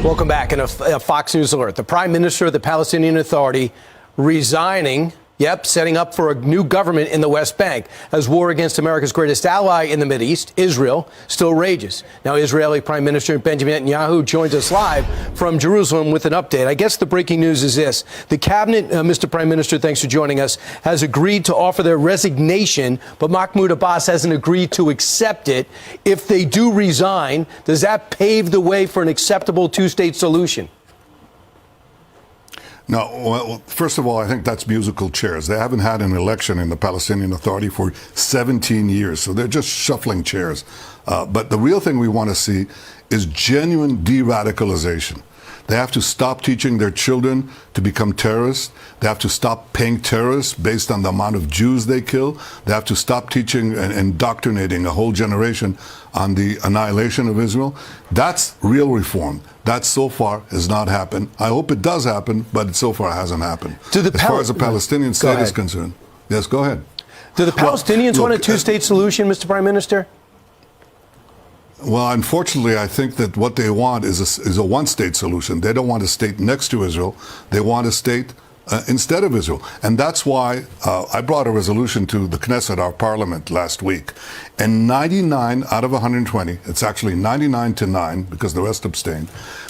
Welcome back. In a Fox News alert, the Prime Minister of the Palestinian Authority resigning, setting up for a new government in the West Bank as war against America's greatest ally in the Mideast, Israel, still rages. Now, Israeli Prime Minister Benjamin Netanyahu joins us live from Jerusalem with an update. I guess the breaking news is this. The cabinet, Mr. Prime Minister, thanks for joining us, has agreed to offer their resignation, but Mahmoud Abbas hasn't agreed to accept it. If they do resign, does that pave the way for an acceptable two-state solution? No, well, first of all, I think that's musical chairs. They haven't had an election in the Palestinian Authority for 17 years, so they're just shuffling chairs. But the real thing we want to see is genuine de-radicalization. They have to stop teaching their children to become terrorists. They have to stop paying terrorists based on the amount of Jews they kill. They have to stop teaching and indoctrinating a whole generation on the annihilation of Israel. That's real reform. That so far has not happened. I hope it does happen, but it so far hasn't happened. As far as the Palestinian state is concerned. Yes, go ahead. Do the Palestinians want a two-state solution, Mr. Prime Minister? Well, unfortunately, I think that what they want is a one-state solution. They don't want a state next to Israel. They want a state instead of Israel. And that's why I brought a resolution to the Knesset, our parliament, last week. And 99 out of 120, it's actually 99-9, because the rest abstained,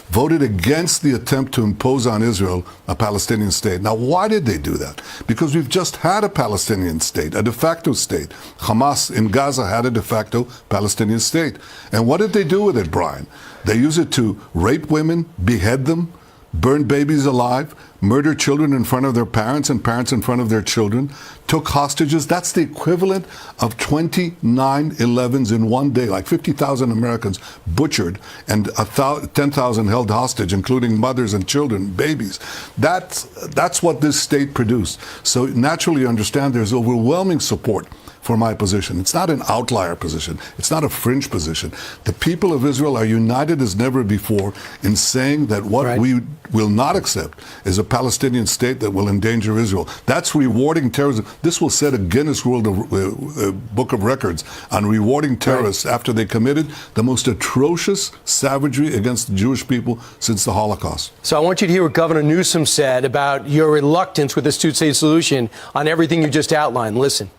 voted against the attempt to impose on Israel a Palestinian state. Now, why did they do that? Because we've just had a Palestinian state, a de facto state. Hamas in Gaza had a de facto Palestinian state. And what did they do with it, Brian? They use it to rape women, behead them, burn babies alive, murder children in front of their parents and parents in front of their children, took hostages. That's the equivalent of 29 9/11s in one day, like 50,000 Americans butchered and 10,000 held hostage, including mothers and children, babies. That's what this state produced. So naturally, you understand there's overwhelming support for my position. It's not an outlier position. It's not a fringe position. The people of Israel are united as never before in saying that what we will not accept is a Palestinian state that will endanger Israel. That's rewarding terrorism. This will set a Guinness World Book of Records on rewarding terrorists after they committed the most atrocious savagery against the Jewish people since the Holocaust. So I want you to hear what Governor Newsom said about your reluctance with this two-state solution on everything you just outlined. Listen.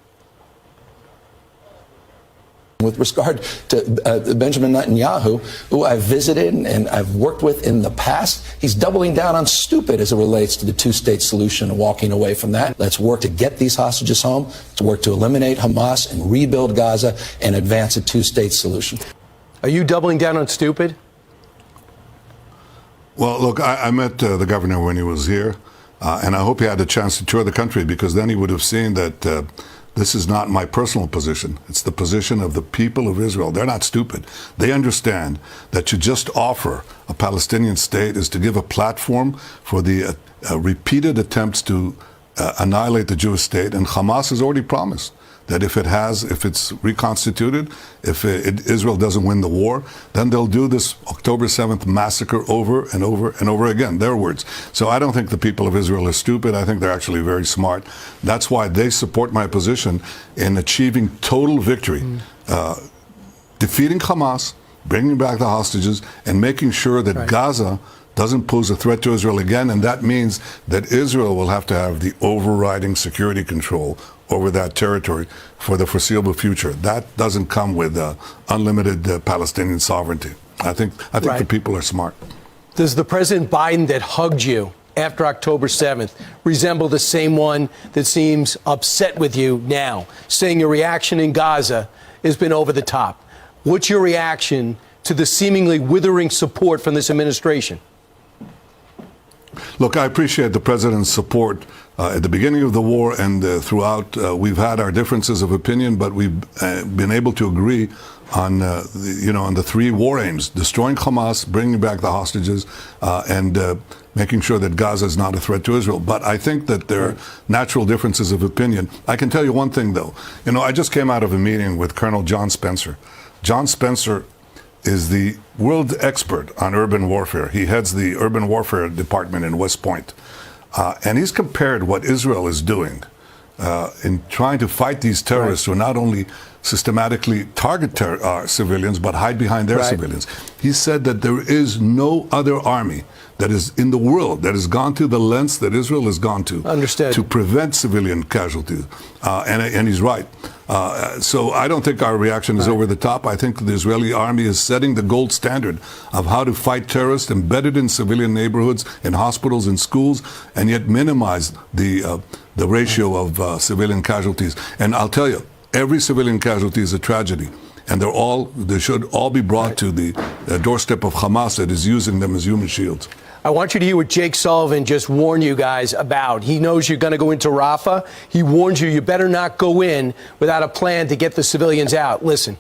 With regard to Benjamin Netanyahu, who I've visited and I've worked with in the past, he's doubling down on stupid as it relates to the two-state solution and walking away from that. Let's work to get these hostages home, let's work to eliminate Hamas and rebuild Gaza and advance a two-state solution. Are you doubling down on stupid? Well, look, I met the governor when he was here, and I hope he had a chance to tour the country, because then he would have seen that this is not my personal position. It's the position of the people of Israel. They're not stupid. They understand that to just offer a Palestinian state is to give a platform for the repeated attempts to annihilate the Jewish state. And Hamas has already promised that if it's reconstituted, if Israel doesn't win the war, then they'll do this October 7th massacre over and over and over again, their words. So I don't think the people of Israel are stupid. I think they're actually very smart. That's why they support my position in achieving total victory, defeating Hamas, bringing back the hostages, and making sure that Gaza doesn't pose a threat to Israel again. And that means that Israel will have to have the overriding security control over that territory for the foreseeable future. That doesn't come with unlimited Palestinian sovereignty. I think the people are smart. Does the President Biden that hugged you after October 7th resemble the same one that seems upset with you now, saying your reaction in Gaza has been over the top? What's your reaction to the seemingly withering support from this administration? Look, I appreciate the President's support at the beginning of the war and throughout. We've had our differences of opinion, but we've been able to agree on, on the three war aims: destroying Hamas, bringing back the hostages, and making sure that Gaza is not a threat to Israel. But I think that there are natural differences of opinion. I can tell you one thing, though. I just came out of a meeting with Colonel John Spencer. John Spencer is the world expert on urban warfare. He heads the urban warfare department in West Point. And he's compared what Israel is doing in trying to fight these terrorists who are not only systematically target civilians but hide behind their civilians. He said that there is no other army that is in the world that has gone to the lengths that Israel has gone to to prevent civilian casualties. And he's right. So I don't think our reaction is over the top. I think the Israeli army is setting the gold standard of how to fight terrorists embedded in civilian neighborhoods, in hospitals, in schools, and yet minimize the ratio of civilian casualties. And I'll tell you, every civilian casualty is a tragedy. And they should all be brought to the doorstep of Hamas that is using them as human shields. I want you to hear what Jake Sullivan just warned you guys about. He knows you're going to go into Rafah. He warns you better not go in without a plan to get the civilians out. Listen.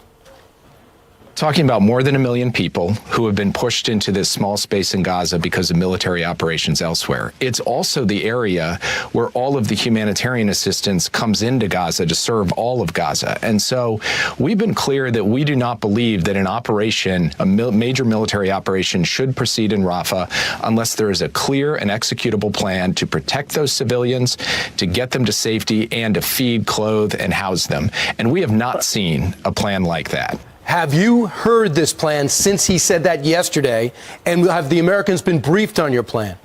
Talking about more than 1 million people who have been pushed into this small space in Gaza because of military operations elsewhere. It's also the area where all of the humanitarian assistance comes into Gaza to serve all of Gaza. And so we've been clear that we do not believe that an operation, major military operation, should proceed in Rafah unless there is a clear and executable plan to protect those civilians, to get them to safety, and to feed, clothe, and house them. And we have not seen a plan like that. Have you heard this plan since he said that yesterday? And have the Americans been briefed on your plan?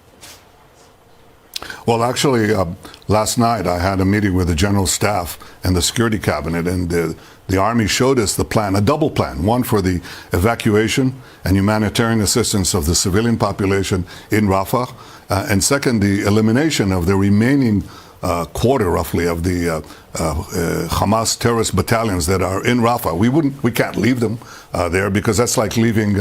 Well, actually, last night I had a meeting with the General Staff and the Security Cabinet, and the Army showed us the plan, a double plan, one for the evacuation and humanitarian assistance of the civilian population in Rafah, and second, the elimination of the remaining quarter, roughly, of the Hamas terrorist battalions that are in Rafah. We can't leave them there, because that's like leaving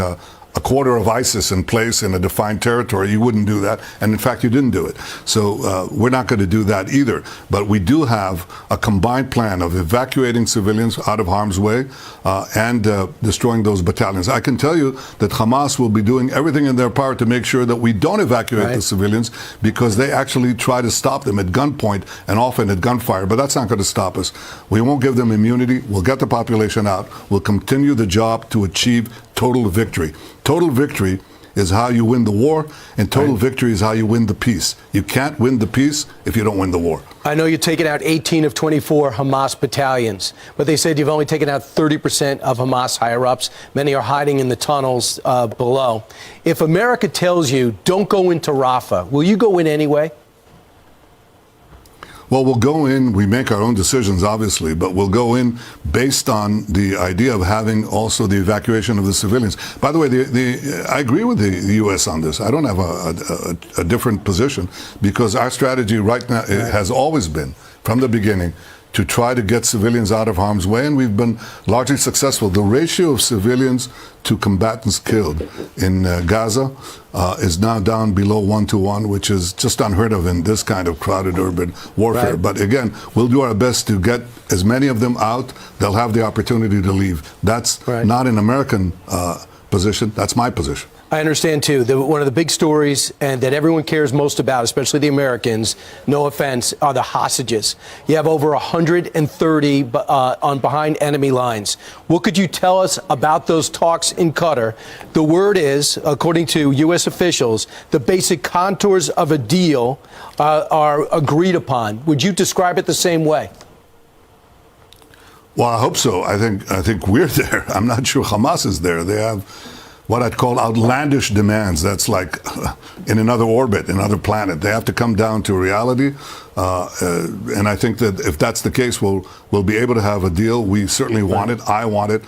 a quarter of ISIS in place in a defined territory. You wouldn't do that, and in fact you didn't do it. So we're not going to do that either. But we do have a combined plan of evacuating civilians out of harm's way and destroying those battalions. I can tell you that Hamas will be doing everything in their power to make sure that we don't evacuate the civilians, because they actually try to stop them at gunpoint and often at gunfire. But that's not going to stop us. We won't give them immunity. We'll get the population out. We'll continue the job to achieve total victory. Total victory is how you win the war, and total victory is how you win the peace. You can't win the peace if you don't win the war. I know you've taken out 18 of 24 Hamas battalions, but they said you've only taken out 30% of Hamas higher-ups. Many are hiding in the tunnels below. If America tells you, don't go into Rafah, will you go in anyway? Well, we'll go in, we make our own decisions, obviously, but we'll go in based on the idea of having also the evacuation of the civilians. By the way, I agree with the U.S. on this. I don't have a different position, because our strategy right now has always been, from the beginning, to try to get civilians out of harm's way, and we've been largely successful. The ratio of civilians to combatants killed in Gaza is now down below 1-to-1, which is just unheard of in this kind of crowded urban warfare. But again, we'll do our best to get as many of them out. They'll have the opportunity to leave. That's not an American position. That's my position. I understand, too, that one of the big stories and that everyone cares most about, especially the Americans, no offense, are the hostages. You have over 130 on behind enemy lines. What could you tell us about those talks in Qatar? The word is, according to U.S. officials, the basic contours of a deal are agreed upon. Would you describe it the same way? Well, I hope so. I think we're there. I'm not sure Hamas is there. They have what I'd call outlandish demands. That's like in another orbit, another planet. They have to come down to reality. And I think that if that's the case, we'll be able to have a deal. We certainly want it. I want it.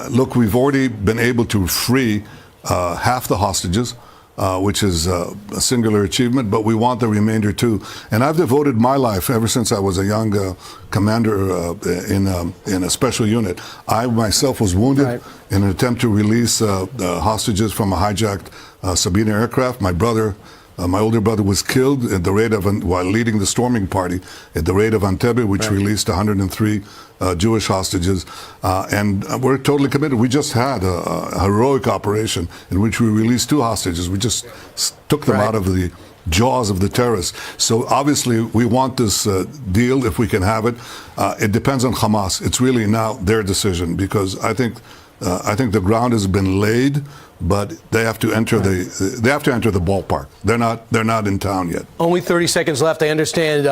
Look, we've already been able to free half the hostages, which is a singular achievement, but we want the remainder too. And I've devoted my life, ever since I was a young commander in a special unit. I myself was wounded in an attempt to release the hostages from a hijacked Sabina aircraft. My brother, my older brother, was killed at the raid of, while leading the storming party at the raid of Entebbe, which released 103 Jewish hostages, and we're totally committed. We just had a heroic operation in which we released 2 hostages. We just took them out of the jaws of the terrorists. So obviously we want this deal if we can have it. It depends on Hamas. It's really now their decision, because I think I think the ground has been laid, but they have to enter the ballpark. They're not in town yet. Only 30 seconds left. I understand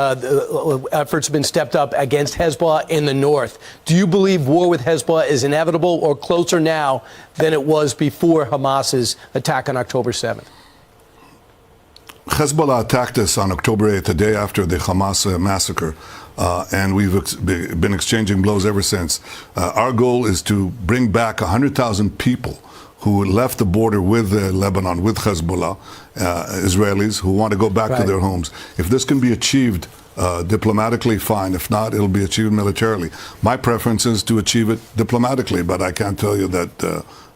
efforts have been stepped up against Hezbollah in the north. Do you believe war with Hezbollah is inevitable or closer now than it was before Hamas's attack on October 7th? Hezbollah attacked us on October 8th, the day after the Hamas massacre, and we've been exchanging blows ever since. Our goal is to bring back 100,000 people who left the border with Lebanon, with Hezbollah, Israelis who want to go back to their homes. If this can be achieved diplomatically, fine. If not, it'll be achieved militarily. My preference is to achieve it diplomatically, but I can't tell you that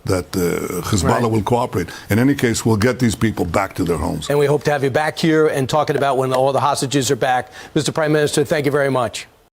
Hezbollah will cooperate. In any case, we'll get these people back to their homes. And we hope to have you back here and talking about when all the hostages are back. Mr. Prime Minister, thank you very much.